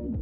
Hey,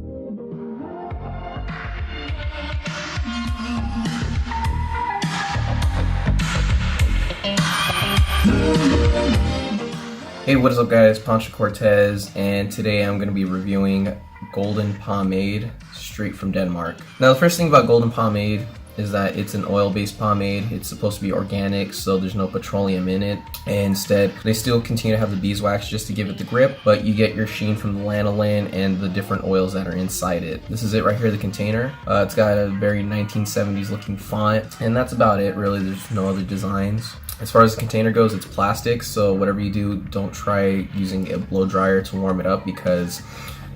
what is up guys, Pancho Cortez, and today I'm going to be reviewing Golden Pomade straight from Denmark. Now the first thing about Golden Pomade is that it's an oil-based pomade. It's supposed to be organic, so there's no petroleum in it. And instead, they still continue to have the beeswax just to give it the grip, but you get your sheen from the lanolin and the different oils that are inside it. This is it right here, the container. It's got a very 1970s looking font, and that's about it really. There's no other designs. As far as the container goes, it's plastic, so whatever you do, don't try using a blow dryer to warm it up because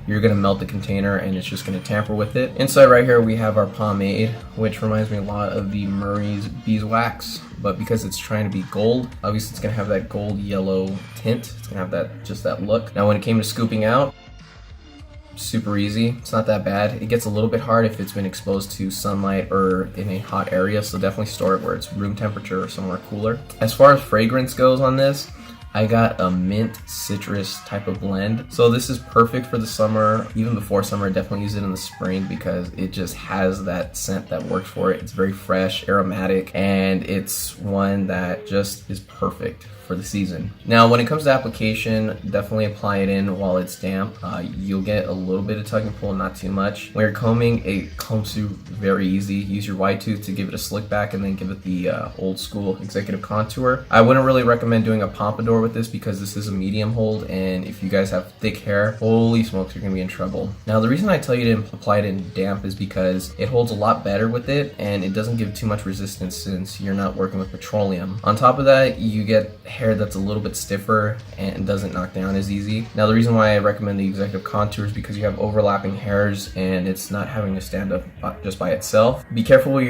you're gonna melt the container and it's just gonna tamper with it. Inside right here we have our pomade, which reminds me a lot of the Murray's beeswax, but because it's trying to be gold, obviously it's gonna have that gold yellow tint. It's gonna have just that look. Now when it came to scooping out, super easy. It's not that bad. It gets a little bit hard if it's been exposed to sunlight or in a hot area, so definitely store it where it's room temperature or somewhere cooler. As far as fragrance goes on this, I got a mint citrus type of blend. So this is perfect for the summer. Even before summer, definitely use it in the spring because it just has that scent that works for it. It's very fresh, aromatic, and it's one that just is perfect for the season. Now when it comes to application, definitely apply it in while it's damp. You'll get a little bit of tug and pull, not too much. When you're combing, it combs through very easy. Use your wide tooth to give it a slick back and then give it the old school executive contour. I wouldn't really recommend doing a pompadour with this because this is a medium hold, and if you guys have thick hair, holy smokes, you're gonna be in trouble. Now the reason I tell you to apply it in damp is because it holds a lot better with it and it doesn't give too much resistance since you're not working with petroleum. On top of that, you get hair that's a little bit stiffer and doesn't knock down as easy. Now the reason why I recommend the executive contour is because you have overlapping hairs and it's not having to stand up just by itself. Be careful where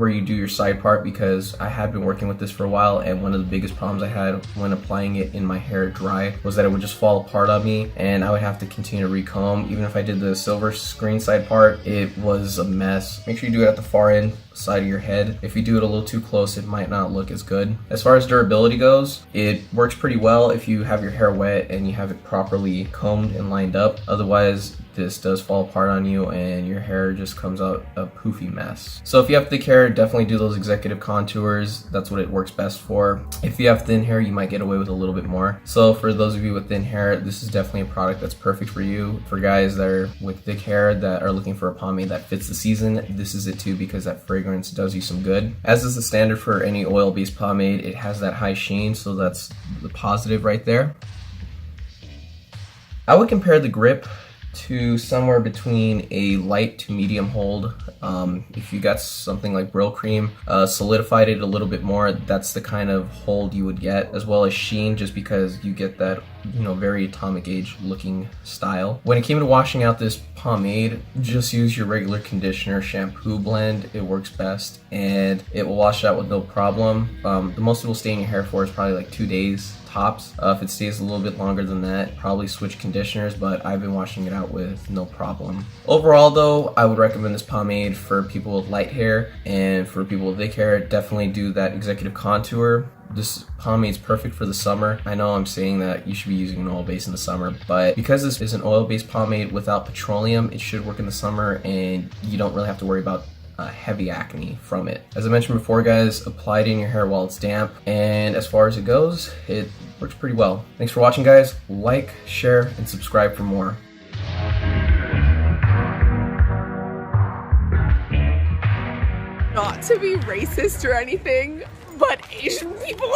you do your side part because I have been working with this for a while, and one of the biggest problems I had when applying it in my hair dry was that it would just fall apart on me and I would have to continue to recomb. Even if I did the silver screen side part, it was a mess. Make sure you do it at the far end side of your head. If you do it a little too close, it might not look as good. As far as durability goes, it works pretty well if you have your hair wet and you have it properly combed and lined up. Otherwise, this does fall apart on you and your hair just comes out a poofy mess. So if you have thick hair, definitely do those executive contours. That's what it works best for. If you have thin hair, you might get away with a little bit more. So for those of you with thin hair, this is definitely a product that's perfect for you. For guys that are with thick hair that are looking for a pomade that fits the season, this is it too because that fragrance does you some good. As is the standard for any oil-based pomade, it has that high sheen, so that's the positive right there. I would compare the grip to somewhere between a light to medium hold. If you got something like Brill Cream, solidified it a little bit more, that's the kind of hold you would get, as well as sheen, just because you get that, you know, very atomic age looking style. When it came to washing out this pomade, just use your regular conditioner shampoo blend. It works best and it will wash out with no problem. The most it will stay in your hair for is probably like 2 days tops. If it stays a little bit longer than that, probably switch conditioners, but I've been washing it out with no problem. Overall though, I would recommend this pomade for people with light hair, and for people with thick hair, definitely do that executive contour. This pomade's perfect for the summer. I know I'm saying that you should be using an oil base in the summer, but because this is an oil-based pomade without petroleum, it should work in the summer and you don't really have to worry about heavy acne from it. As I mentioned before guys, apply it in your hair while it's damp, and as far as it goes, it works pretty well. Thanks for watching guys. Like, share, and subscribe for more. Not to be racist or anything, but Asian people